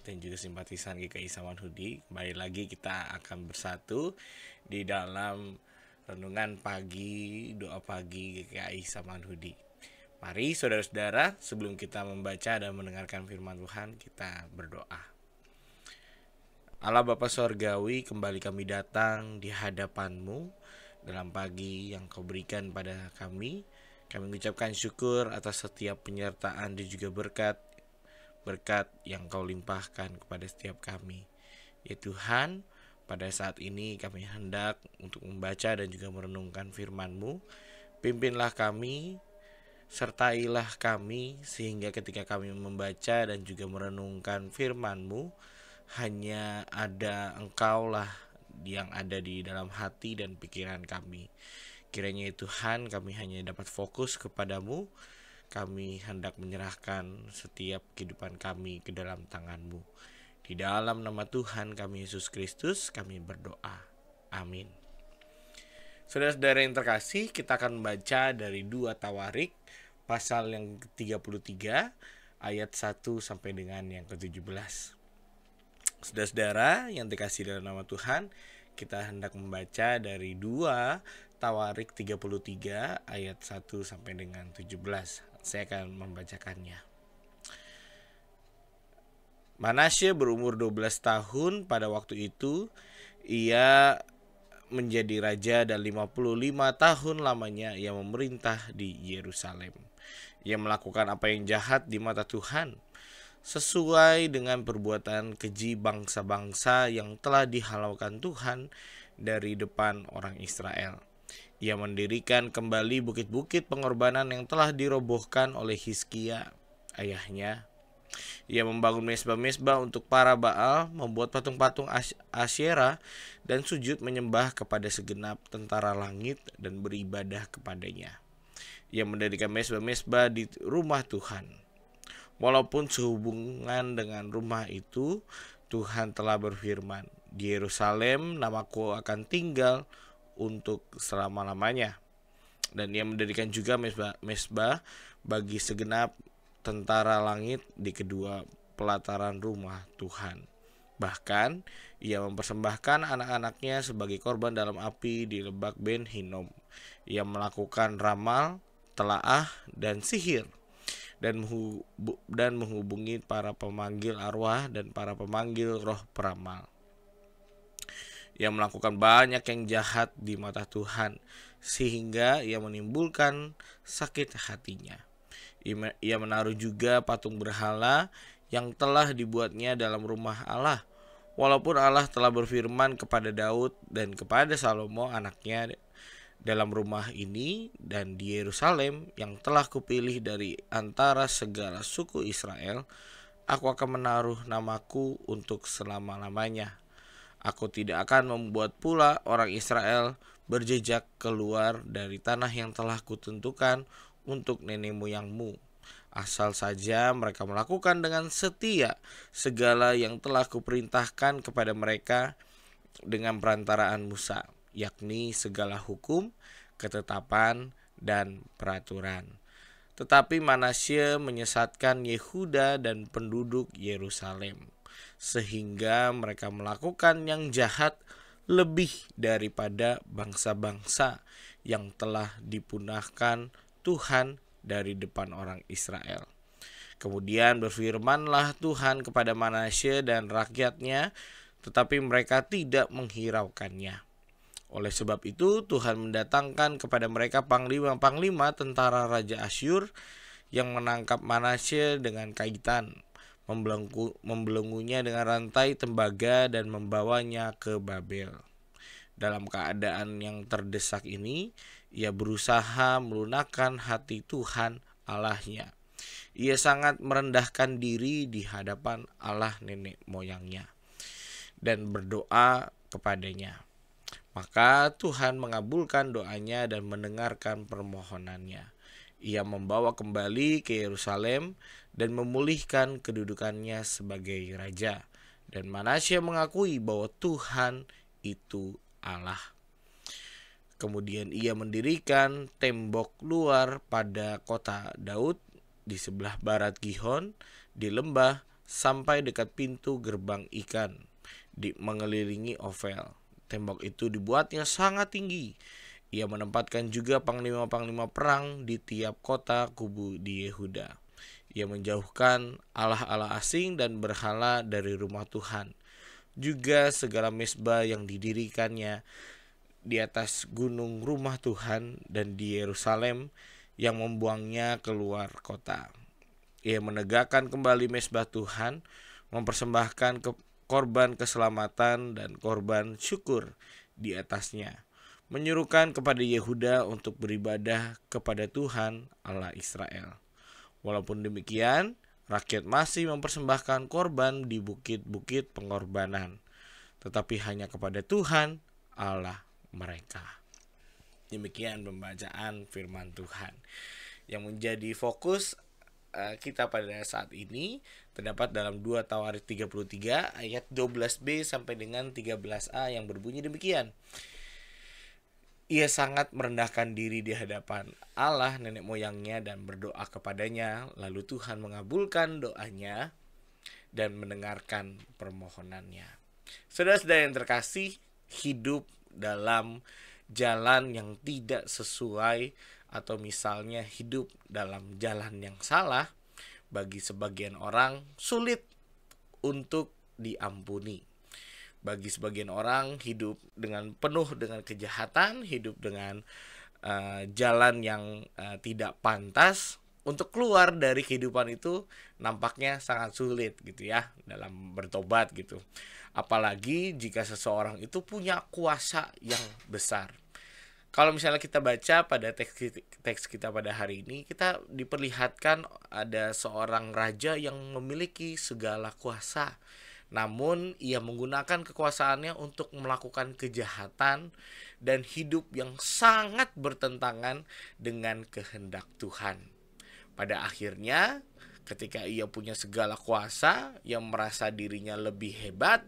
dan juga simpatisan GKI Samanhudi. Kembali lagi kita akan bersatu di dalam renungan pagi, doa pagi GKI Samanhudi. Mari saudara-saudara, sebelum kita membaca dan mendengarkan firman Tuhan, kita berdoa. Allah Bapa Sorgawi, kembali kami datang di hadapan-Mu dalam pagi yang Kau berikan pada kami. Kami mengucapkan syukur atas setiap penyertaan dan juga berkat yang Kau limpahkan kepada setiap kami. Ya Tuhan, pada saat ini kami hendak untuk membaca dan juga merenungkan firman-Mu. Pimpinlah kami, sertailah kami, sehingga ketika kami membaca dan juga merenungkan firman-Mu, hanya ada Engkaulah yang ada di dalam hati dan pikiran kami. Kiranya Tuhan, kami hanya dapat fokus kepadamu. Kami hendak menyerahkan setiap kehidupan kami ke dalam tangan-Mu. Di dalam nama Tuhan kami Yesus Kristus kami berdoa. Amin. Saudara-saudara yang terkasih, kita akan membaca dari 2 Tawarik pasal yang ke-33 ayat 1 sampai dengan yang ke-17. Saudara-saudara yang dikasih dalam nama Tuhan, kita hendak membaca dari 2 Tawarik 33 ayat 1 sampai dengan 17. Saya akan membacakannya. Manasye berumur 12 tahun pada waktu itu. Ia menjadi raja dan 55 tahun lamanya ia memerintah di Yerusalem. Ia melakukan apa yang jahat di mata Tuhan, sesuai dengan perbuatan keji bangsa-bangsa yang telah dihalaukan Tuhan dari depan orang Israel. Ia mendirikan kembali bukit-bukit pengorbanan yang telah dirobohkan oleh Hizkia, ayahnya. Ia membangun mezbah-mezbah untuk para Baal, membuat patung-patung Asyera, dan sujud menyembah kepada segenap tentara langit dan beribadah kepadanya. Ia mendirikan mezbah-mezbah di rumah Tuhan. Walaupun sehubungan dengan rumah itu, Tuhan telah berfirman, "Di Yerusalem namaku akan tinggal untuk selama-lamanya." Dan ia mendirikan juga mezbah bagi segenap tentara langit di kedua pelataran rumah Tuhan. Bahkan ia mempersembahkan anak-anaknya sebagai korban dalam api di Lebak Ben Hinnom. Ia melakukan ramal, telaah, dan sihir, dan menghubungi para pemanggil arwah dan para pemanggil roh peramal. Ia melakukan banyak yang jahat di mata Tuhan, sehingga ia menimbulkan sakit hatinya. Ia menaruh juga patung berhala yang telah dibuatnya dalam rumah Allah. Walaupun Allah telah berfirman kepada Daud dan kepada Salomo anaknya, dalam rumah ini dan di Yerusalem yang telah kupilih dari antara segala suku Israel, aku akan menaruh namaku untuk selama-lamanya. Aku tidak akan membuat pula orang Israel berjejak keluar dari tanah yang telah kutentukan untuk nenek moyangmu, asal saja mereka melakukan dengan setia segala yang telah kuperintahkan kepada mereka dengan perantaraan Musa, yakni segala hukum, ketetapan, dan peraturan. Tetapi Manasye menyesatkan Yehuda dan penduduk Yerusalem, sehingga mereka melakukan yang jahat lebih daripada bangsa-bangsa yang telah dipunahkan Tuhan dari depan orang Israel. Kemudian berfirmanlah Tuhan kepada Manasye dan rakyatnya, tetapi mereka tidak menghiraukannya. Oleh sebab itu Tuhan mendatangkan kepada mereka panglima-panglima tentara Raja Asyur yang menangkap Manasye dengan kaitan, membelenggunya dengan rantai tembaga dan membawanya ke Babel. Dalam keadaan yang terdesak ini, ia berusaha melunakkan hati Tuhan Allahnya. Ia sangat merendahkan diri di hadapan Allah nenek moyangnya dan berdoa kepadanya. Maka Tuhan mengabulkan doanya dan mendengarkan permohonannya. Ia membawa kembali ke Yerusalem dan memulihkan kedudukannya sebagai raja. Dan Manasye mengakui bahwa Tuhan itu Allah. Kemudian ia mendirikan tembok luar pada kota Daud di sebelah barat Gihon, di lembah sampai dekat pintu gerbang ikan mengelilingi Ofel. Tembok itu dibuatnya sangat tinggi. Ia menempatkan juga panglima-panglima perang di tiap kota kubu di Yehuda. Ia menjauhkan allah-allah asing dan berhala dari rumah Tuhan. Juga segala mezbah yang didirikannya di atas gunung rumah Tuhan dan di Yerusalem yang membuangnya keluar kota. Ia menegakkan kembali mezbah Tuhan, mempersembahkan korban keselamatan dan korban syukur di atasnya, menyuruhkan kepada Yehuda untuk beribadah kepada Tuhan Allah Israel. Walaupun demikian, rakyat masih mempersembahkan korban di bukit-bukit pengorbanan, tetapi hanya kepada Tuhan Allah mereka. Demikian pembacaan firman Tuhan. Yang menjadi fokus kita pada saat ini terdapat dalam 2 Tawarik 33 ayat 12b sampai dengan 13a yang berbunyi demikian. Ia sangat merendahkan diri di hadapan Allah nenek moyangnya dan berdoa kepadanya, lalu Tuhan mengabulkan doanya dan mendengarkan permohonannya. Saudara-saudara yang terkasih, hidup dalam jalan yang tidak sesuai atau misalnya hidup dalam jalan yang salah bagi sebagian orang sulit untuk diampuni. Bagi sebagian orang hidup dengan penuh dengan kejahatan, hidup dengan jalan yang tidak pantas, untuk keluar dari kehidupan itu nampaknya sangat sulit gitu ya dalam bertobat gitu. Apalagi jika seseorang itu punya kuasa yang besar. Kalau misalnya kita baca pada teks kita pada hari ini, kita diperlihatkan ada seorang raja yang memiliki segala kuasa. Namun ia menggunakan kekuasaannya untuk melakukan kejahatan dan hidup yang sangat bertentangan dengan kehendak Tuhan. Pada akhirnya, ketika ia punya segala kuasa, ia merasa dirinya lebih hebat,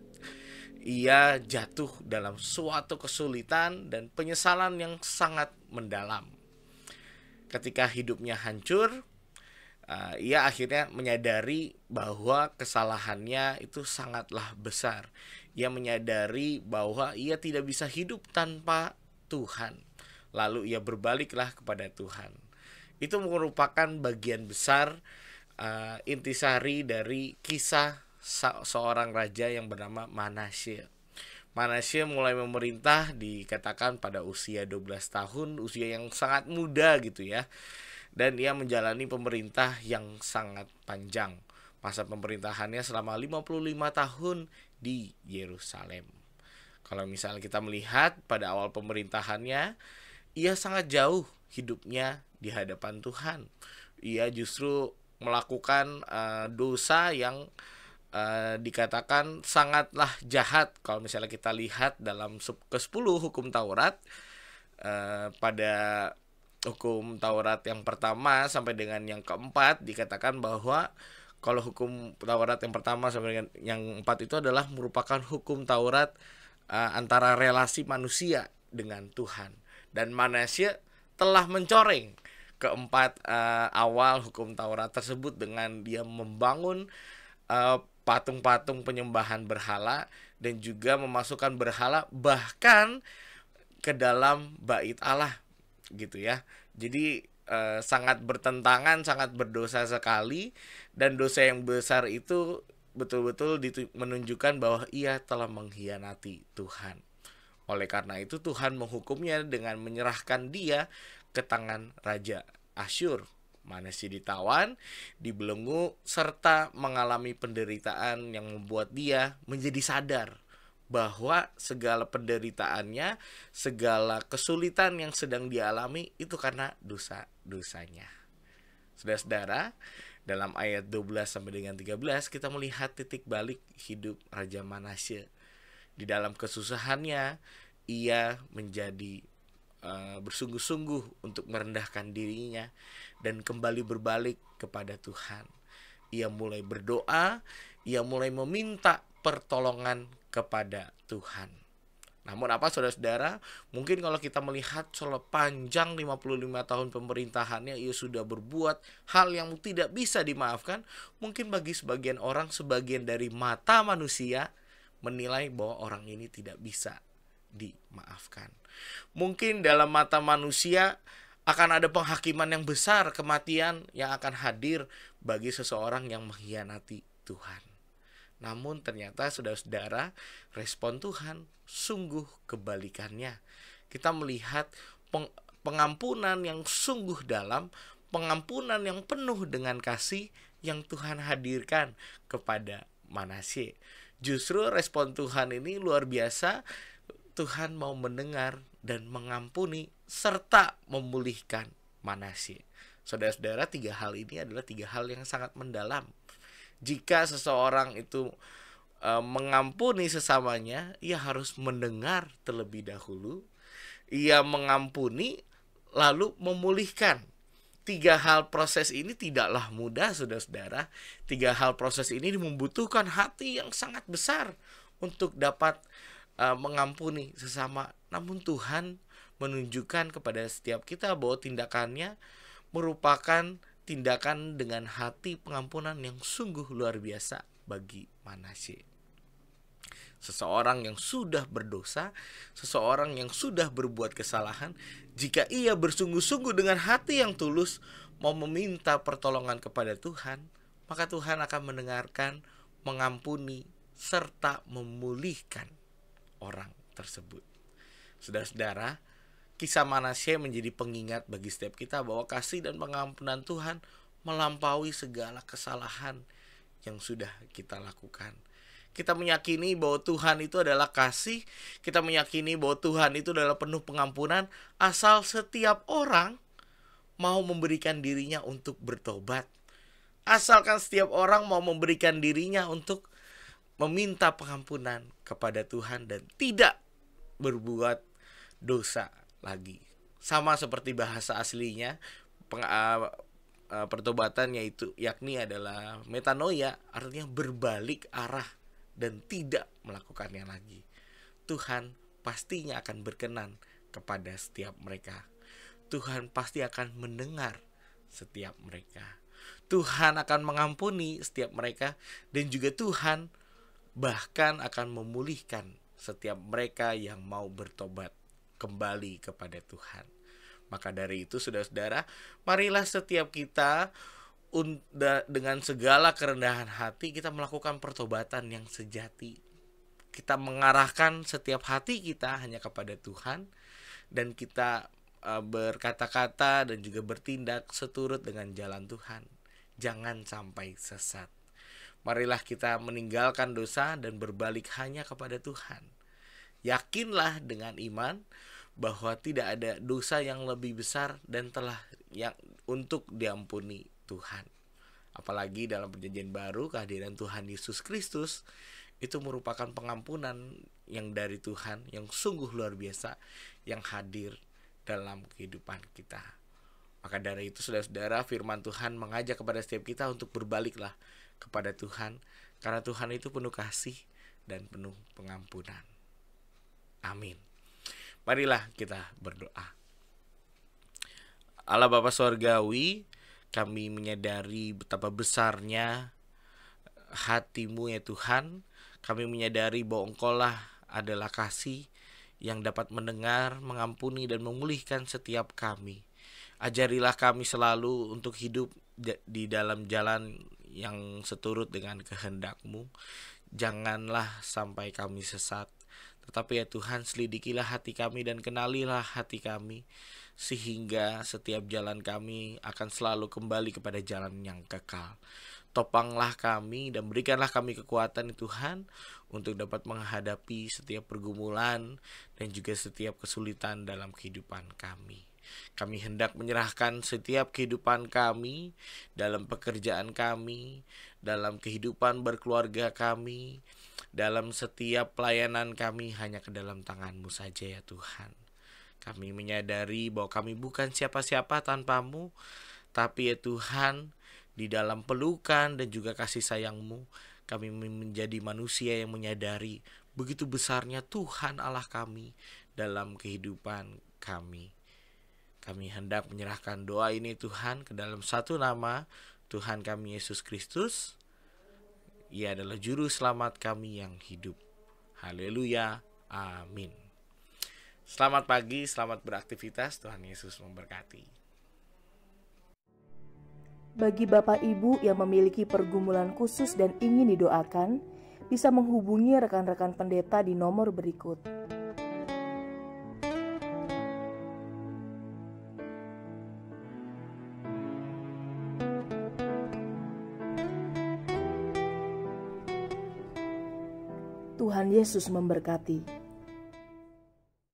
ia jatuh dalam suatu kesulitan dan penyesalan yang sangat mendalam. Ketika hidupnya hancur, ia akhirnya menyadari bahwa kesalahannya itu sangatlah besar. Ia menyadari bahwa ia tidak bisa hidup tanpa Tuhan. Lalu ia berbaliklah kepada Tuhan. Itu merupakan bagian besar intisari dari kisah seorang raja yang bernama Manasye. Manasye mulai memerintah dikatakan pada usia 12 tahun, usia yang sangat muda gitu ya. Dan ia menjalani pemerintah yang sangat panjang. Masa pemerintahannya selama 55 tahun di Yerusalem. Kalau misalnya kita melihat pada awal pemerintahannya, ia sangat jauh hidupnya di hadapan Tuhan. Ia justru melakukan dosa yang dikatakan sangatlah jahat. Kalau misalnya kita lihat dalam ke-10 hukum Taurat, pada hukum Taurat yang pertama sampai dengan yang keempat dikatakan bahwa kalau hukum Taurat yang pertama sampai dengan yang 4 itu adalah merupakan hukum Taurat antara relasi manusia dengan Tuhan. Dan Manasye telah mencoreng keempat awal hukum Taurat tersebut dengan dia membangun patung-patung penyembahan berhala dan juga memasukkan berhala bahkan ke dalam bait Allah gitu ya. Jadi sangat bertentangan, sangat berdosa sekali, dan dosa yang besar itu betul-betul menunjukkan bahwa ia telah mengkhianati Tuhan. Oleh karena itu Tuhan menghukumnya dengan menyerahkan dia ke tangan Raja Asyur. Manasye ditawan, dibelenggu, serta mengalami penderitaan yang membuat dia menjadi sadar bahwa segala penderitaannya, segala kesulitan yang sedang dialami itu karena dosa-dosanya. Saudara-saudara, dalam ayat 12 sampai dengan 13 kita melihat titik balik hidup Raja Manasye. Di dalam kesusahannya, ia menjadi bersungguh-sungguh untuk merendahkan dirinya dan kembali berbalik kepada Tuhan. Ia mulai berdoa, ia mulai meminta pertolongan kepada Tuhan. Namun apa saudara-saudara, mungkin kalau kita melihat sepanjang 55 tahun pemerintahannya, ia sudah berbuat hal yang tidak bisa dimaafkan. Mungkin bagi sebagian orang, sebagian dari mata manusia menilai bahwa orang ini tidak bisa dimaafkan. Mungkin dalam mata manusia akan ada penghakiman yang besar, kematian yang akan hadir bagi seseorang yang mengkhianati Tuhan. Namun ternyata saudara-saudara, respon Tuhan sungguh kebalikannya. Kita melihat pengampunan yang sungguh dalam, pengampunan yang penuh dengan kasih yang Tuhan hadirkan kepada Manasye. Justru respon Tuhan ini luar biasa. Tuhan mau mendengar dan mengampuni serta memulihkan Manasye. Saudara-saudara, 3 hal ini adalah 3 hal yang sangat mendalam. Jika seseorang itu mengampuni sesamanya, ia harus mendengar terlebih dahulu. Ia mengampuni lalu memulihkan. 3 hal proses ini tidaklah mudah, saudara-saudara. 3 hal proses ini membutuhkan hati yang sangat besar untuk dapat mengampuni sesama. Namun Tuhan menunjukkan kepada setiap kita bahwa tindakannya merupakan tindakan dengan hati pengampunan yang sungguh luar biasa bagi Manasye. Seseorang yang sudah berdosa, seseorang yang sudah berbuat kesalahan, jika ia bersungguh-sungguh dengan hati yang tulus mau meminta pertolongan kepada Tuhan, maka Tuhan akan mendengarkan, mengampuni, serta memulihkan orang tersebut. Saudara-saudara, kisah Manasye menjadi pengingat bagi setiap kita bahwa kasih dan pengampunan Tuhan melampaui segala kesalahan yang sudah kita lakukan. Kita meyakini bahwa Tuhan itu adalah kasih, kita meyakini bahwa Tuhan itu adalah penuh pengampunan, asal setiap orang mau memberikan dirinya untuk bertobat. Asalkan setiap orang mau memberikan dirinya untuk meminta pengampunan kepada Tuhan dan tidak berbuat dosa lagi. Sama seperti bahasa aslinya, pertobatan yakni adalah metanoia, artinya berbalik arah dan tidak melakukannya lagi. Tuhan pastinya akan berkenan kepada setiap mereka. Tuhan pasti akan mendengar setiap mereka. Tuhan akan mengampuni setiap mereka, dan juga Tuhan bahkan akan memulihkan setiap mereka yang mau bertobat kembali kepada Tuhan. Maka dari itu, saudara-saudara, marilah setiap kita dengan segala kerendahan hati kita melakukan pertobatan yang sejati. Kita mengarahkan setiap hati kita hanya kepada Tuhan, dan kita berkata-kata dan juga bertindak seturut dengan jalan Tuhan. Jangan sampai sesat. Marilah kita meninggalkan dosa dan berbalik hanya kepada Tuhan. Yakinlah dengan iman bahwa tidak ada dosa yang lebih besar dan telah yang untuk diampuni Tuhan. Apalagi dalam perjanjian baru, kehadiran Tuhan Yesus Kristus itu merupakan pengampunan yang dari Tuhan yang sungguh luar biasa yang hadir dalam kehidupan kita. Maka dari itu, saudara-saudara, firman Tuhan mengajak kepada setiap kita untuk berbaliklah kepada Tuhan, karena Tuhan itu penuh kasih dan penuh pengampunan. Amin. Marilah kita berdoa. Allah Bapa Surgawi, kami menyadari betapa besarnya hati-Mu ya Tuhan. Kami menyadari bahwa Engkau-lah adalah kasih yang dapat mendengar, mengampuni, dan memulihkan setiap kami. Ajarilah kami selalu untuk hidup di dalam jalan yang seturut dengan kehendak-Mu. Janganlah sampai kami sesat. Tetapi ya Tuhan, selidikilah hati kami dan kenalilah hati kami, sehingga setiap jalan kami akan selalu kembali kepada jalan yang kekal. Topanglah kami dan berikanlah kami kekuatan Tuhan untuk dapat menghadapi setiap pergumulan dan juga setiap kesulitan dalam kehidupan kami. Kami hendak menyerahkan setiap kehidupan kami, dalam pekerjaan kami, dalam kehidupan berkeluarga kami, dalam setiap pelayanan kami hanya ke dalam tangan-Mu saja ya Tuhan. Kami menyadari bahwa kami bukan siapa-siapa tanpa-Mu, tapi ya Tuhan, di dalam pelukan dan juga kasih sayang-Mu, kami menjadi manusia yang menyadari begitu besarnya Tuhan Allah kami dalam kehidupan kami. Kami hendak menyerahkan doa ini Tuhan ke dalam satu nama Tuhan kami Yesus Kristus. Ia adalah juru selamat kami yang hidup. Haleluya. Amin. Selamat pagi, selamat beraktivitas. Tuhan Yesus memberkati. Bagi Bapak Ibu yang memiliki pergumulan khusus dan ingin didoakan, bisa menghubungi rekan-rekan pendeta di nomor berikut. Tuhan Yesus memberkati.